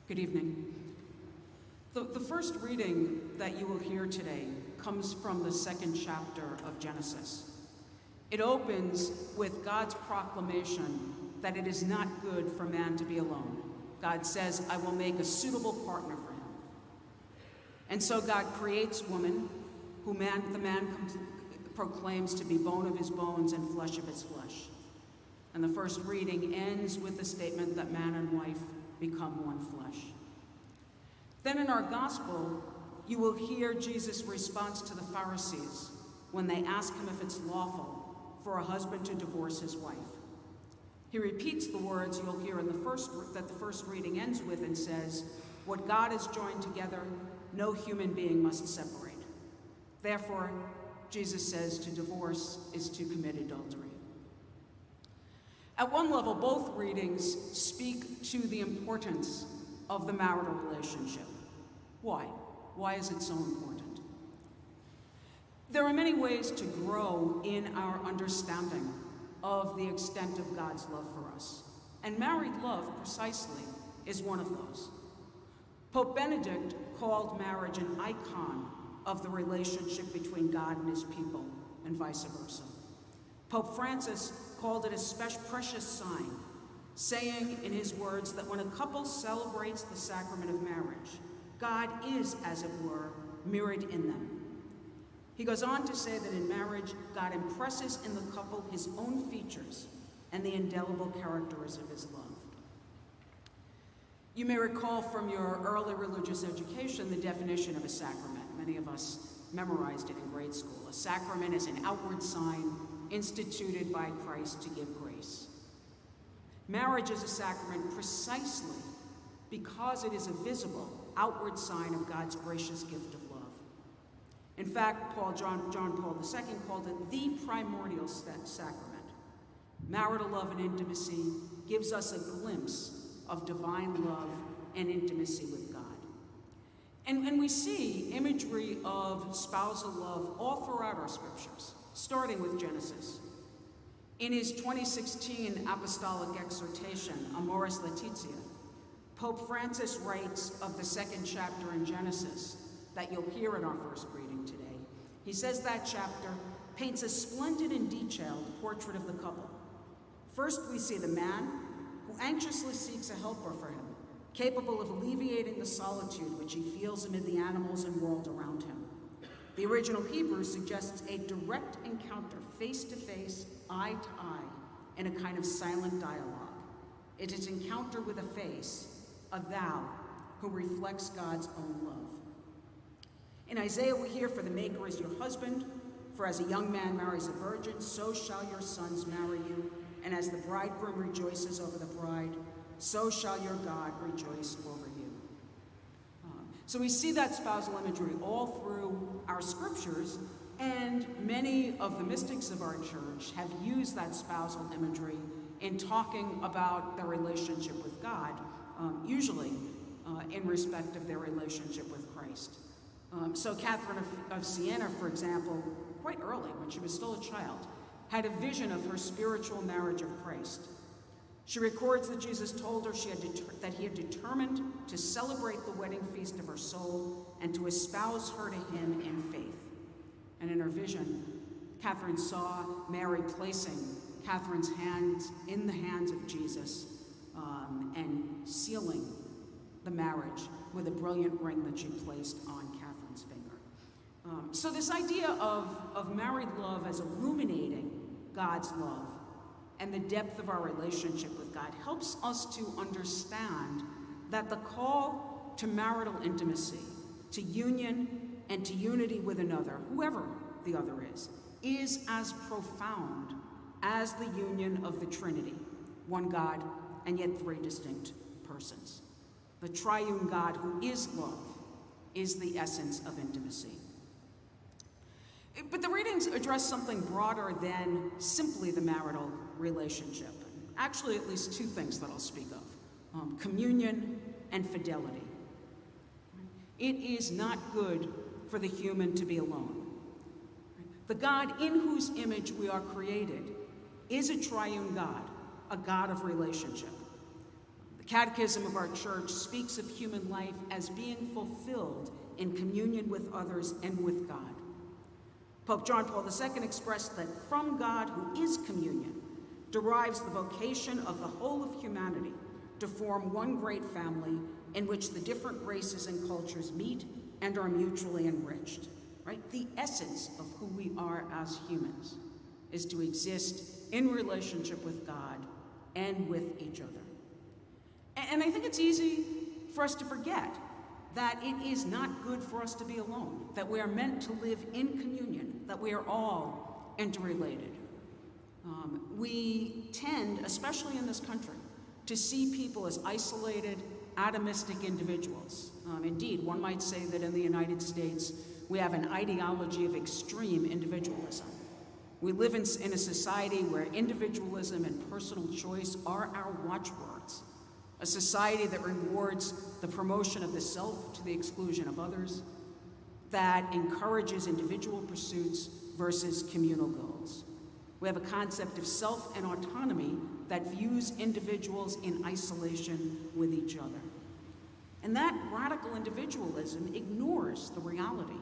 Good evening. The first reading that you will hear today comes from the second chapter of Genesis. It opens with God's proclamation that it is not good for man to be alone. God says, I will make a suitable partner for him. And so God creates woman, who the man proclaims to be bone of his bones and flesh of his flesh. And the first reading ends with the statement that man and wife become one flesh. Then in our gospel, you will hear Jesus' response to the Pharisees when they ask him if it's lawful for a husband to divorce his wife. He repeats the words you'll hear in the first reading ends with and says, what God has joined together, no human being must separate. Therefore, Jesus says to divorce is to commit adultery. At one level, both readings speak to the importance of the marital relationship. Why? Why is it so important? There are many ways to grow in our understanding of the extent of God's love for us. And married love, precisely, is one of those. Pope Benedict called marriage an icon of the relationship between God and his people, and vice versa. Pope Francis called it a precious sign, saying in his words that when a couple celebrates the sacrament of marriage, God is, as it were, mirrored in them. He goes on to say that in marriage, God impresses in the couple his own features and the indelible characters of his love. You may recall from your early religious education the definition of a sacrament. Many of us memorized it in grade school. A sacrament is an outward sign instituted by Christ to give grace. Marriage is a sacrament precisely because it is a visible, outward sign of God's gracious gift of love. In fact, John Paul II called it the primordial sacrament. Marital love and intimacy gives us a glimpse of divine love and intimacy with God. And we see imagery of spousal love all throughout our scriptures, starting with Genesis. In his 2016 apostolic exhortation, Amoris Laetitia, Pope Francis writes of the second chapter in Genesis that you'll hear in our first reading today. He says that chapter paints a splendid and detailed portrait of the couple. First, we see the man who anxiously seeks a helper for him, capable of alleviating the solitude which he feels amid the animals and world around him. The original Hebrew suggests a direct encounter, face-to-face, eye-to-eye, in a kind of silent dialogue. It is encounter with a face, a thou, who reflects God's own love. In Isaiah we hear, for the Maker is your husband, for as a young man marries a virgin, so shall your sons marry you, and as the bridegroom rejoices over the bride, so shall your God rejoice over you. So we see that spousal imagery all through our scriptures, and many of the mystics of our church have used that spousal imagery in talking about their relationship with God, usually in respect of their relationship with Christ. So Catherine of Siena, for example, quite early, when she was still a child, had a vision of her spiritual marriage of Christ. She records that Jesus told her that he had determined to celebrate the wedding feast of her soul and to espouse her to him in faith. And in her vision, Catherine saw Mary placing Catherine's hands in the hands of Jesus and sealing the marriage with a brilliant ring that she placed on Catherine's finger. So this idea of married love as illuminating God's love and the depth of our relationship with God helps us to understand that the call to marital intimacy, to union, and to unity with another, whoever the other is as profound as the union of the Trinity, one God and yet three distinct persons. The triune God who is love is the essence of intimacy. But the readings address something broader than simply the marital relationship. Actually, at least two things that I'll speak of, communion and fidelity. It is not good for the human to be alone. The God in whose image we are created is a triune God, a God of relationship. Catechism of our church speaks of human life as being fulfilled in communion with others and with God. Pope John Paul II expressed that from God, who is communion, derives the vocation of the whole of humanity to form one great family in which the different races and cultures meet and are mutually enriched. Right? The essence of who we are as humans is to exist in relationship with God and with each other. And I think it's easy for us to forget that it is not good for us to be alone, that we are meant to live in communion, that we are all interrelated. We tend, especially in this country, to see people as isolated, atomistic individuals. Indeed, one might say that in the United States, we have an ideology of extreme individualism. We live in a society where individualism and personal choice are our watchwords, a society that rewards the promotion of the self to the exclusion of others, that encourages individual pursuits versus communal goals. We have a concept of self and autonomy that views individuals in isolation with each other. And that radical individualism ignores the reality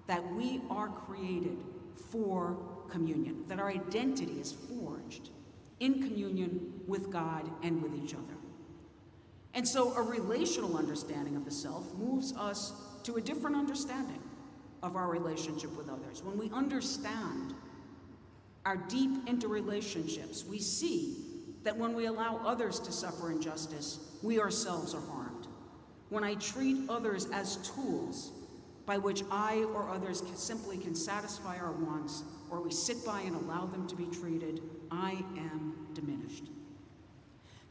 that we are created for communion, that our identity is forged in communion with God and with each other. And so a relational understanding of the self moves us to a different understanding of our relationship with others. When we understand our deep interrelationships, we see that when we allow others to suffer injustice, we ourselves are harmed. When I treat others as tools by which I or others simply can satisfy our wants, or we sit by and allow them to be treated, I am diminished.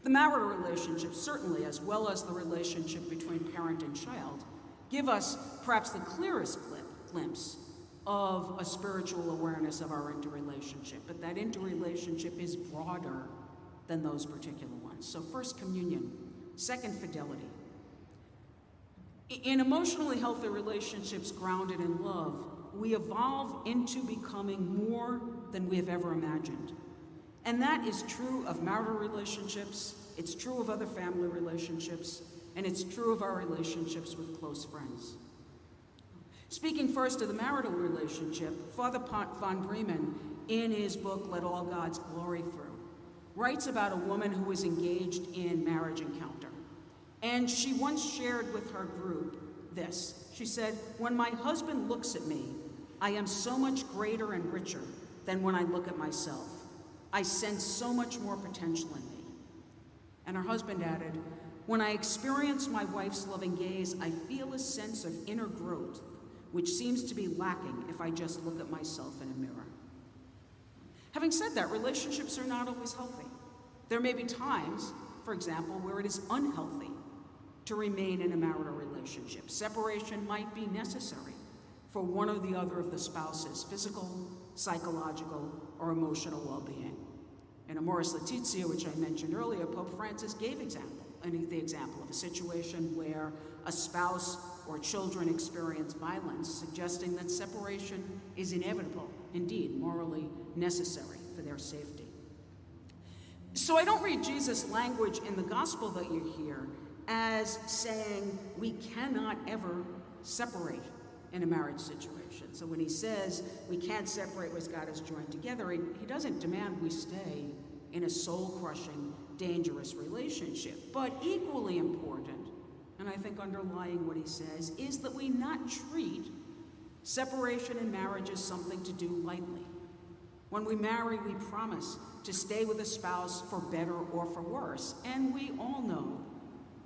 The marital relationship, certainly, as well as the relationship between parent and child, give us perhaps the clearest glimpse of a spiritual awareness of our interrelationship, but that interrelationship is broader than those particular ones. So first, communion. Second, fidelity. In emotionally healthy relationships grounded in love, we evolve into becoming more than we have ever imagined. And that is true of marital relationships, it's true of other family relationships, and it's true of our relationships with close friends. Speaking first of the marital relationship, Father von Bremen, in his book, Let All God's Glory Through, writes about a woman who was engaged in marriage encounter. And she once shared with her group this. She said, "When my husband looks at me, I am so much greater and richer than when I look at myself. I sense so much more potential in me." And her husband added, "When I experience my wife's loving gaze, I feel a sense of inner growth, which seems to be lacking if I just look at myself in a mirror." Having said that, relationships are not always healthy. There may be times, for example, where it is unhealthy to remain in a marital relationship. Separation might be necessary for one or the other of the spouse's physical, psychological, or emotional well-being. In Amoris Laetitia, which I mentioned earlier, Pope Francis gave the example of a situation where a spouse or children experience violence, suggesting that separation is inevitable, indeed morally necessary for their safety. So I don't read Jesus' language in the gospel that you hear as saying we cannot ever separate in a marriage situation. So when he says we can't separate what God has joined together, he doesn't demand we stay in a soul-crushing, dangerous relationship. But equally important, and I think underlying what he says, is that we not treat separation in marriage as something to do lightly. When we marry, we promise to stay with a spouse for better or for worse. And we all know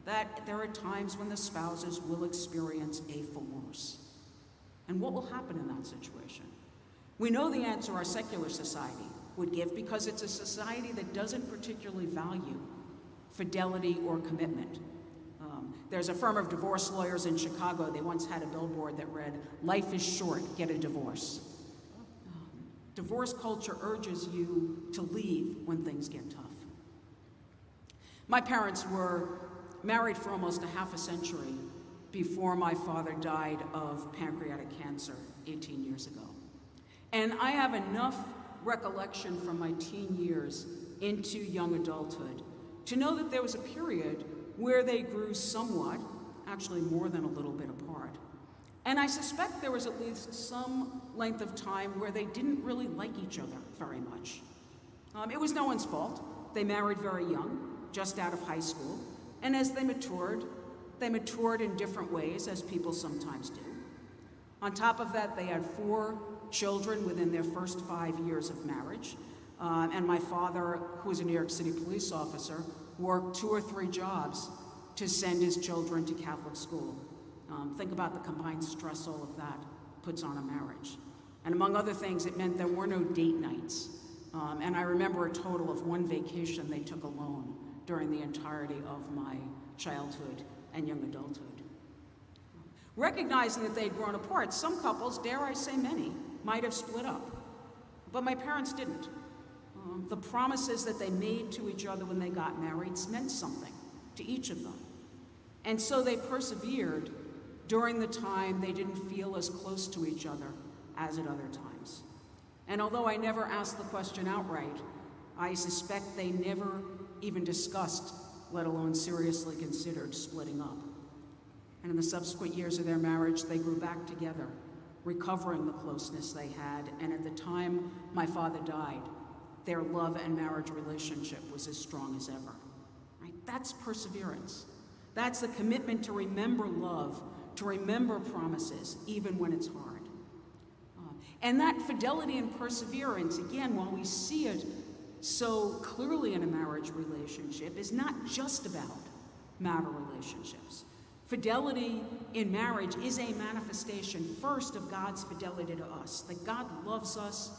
that there are times when the spouses will experience a for worse. And what will happen in that situation? We know the answer our secular society would give, because it's a society that doesn't particularly value fidelity or commitment. There's a firm of divorce lawyers in Chicago. They once had a billboard that read, "Life is short, get a divorce." Divorce culture urges you to leave when things get tough. My parents were married for almost a half a century before my father died of pancreatic cancer 18 years ago. And I have enough recollection from my teen years into young adulthood to know that there was a period where they grew somewhat, actually more than a little bit apart. And I suspect there was at least some length of time where they didn't really like each other very much. It was no one's fault. They married very young, just out of high school, and as they matured in different ways, as people sometimes do. On top of that, they had 4 children within their first 5 years of marriage, and my father, who was a New York City police officer, worked 2 or 3 jobs to send his children to Catholic school. Think about the combined stress all of that puts on a marriage. And among other things, it meant there were no date nights. And I remember a total of 1 vacation they took alone during the entirety of my childhood and young adulthood. Recognizing that they'd grown apart, some couples, dare I say many, might have split up. But my parents didn't. The promises that they made to each other when they got married meant something to each of them. And so they persevered during the time they didn't feel as close to each other as at other times. And although I never asked the question outright, I suspect they never even discussed, let alone seriously considered, splitting up. And in the subsequent years of their marriage, they grew back together, recovering the closeness they had. And at the time my father died, their love and marriage relationship was as strong as ever. Right? That's perseverance. That's the commitment to remember love, to remember promises, even when it's hard. And that fidelity and perseverance, again, while we see it so clearly in a marriage relationship, is not just about marital relationships. Fidelity in marriage is a manifestation, first, of God's fidelity to us, that God loves us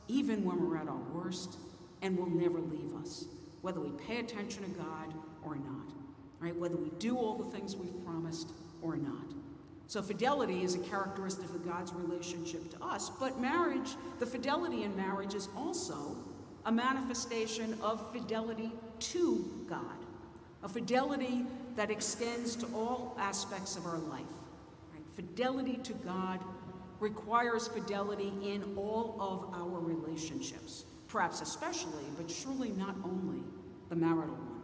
even when we're at our worst and will never leave us, whether we pay attention to God or not, right? Whether we do all the things we've promised or not. So fidelity is a characteristic of God's relationship to us, but marriage, the fidelity in marriage is also a manifestation of fidelity to God, a fidelity that extends to all aspects of our life. Right? Fidelity to God requires fidelity in all of our relationships, perhaps especially, but surely not only, the marital one.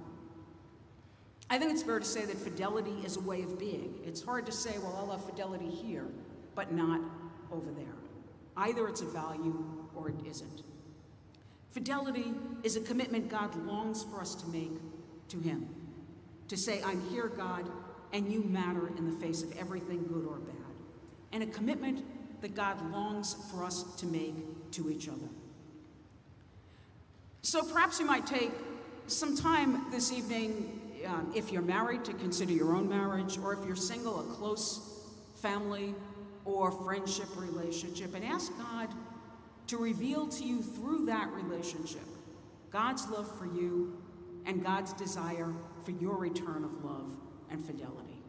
I think it's fair to say that fidelity is a way of being. It's hard to say, well, I'll have fidelity here, but not over there. Either it's a value or it isn't. Fidelity is a commitment God longs for us to make to Him. To say, I'm here, God, and you matter in the face of everything good or bad. And a commitment that God longs for us to make to each other. So perhaps you might take some time this evening, if you're married, to consider your own marriage, or if you're single, a close family or friendship relationship, and ask God to reveal to you through that relationship God's love for you and God's desire for your return of love and fidelity.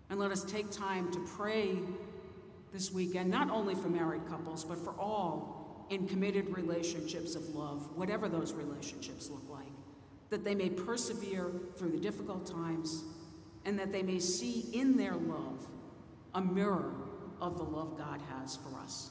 And let us take time to pray this weekend, not only for married couples, but for all in committed relationships of love, whatever those relationships look like, that they may persevere through the difficult times, and that they may see in their love a mirror of the love God has for us.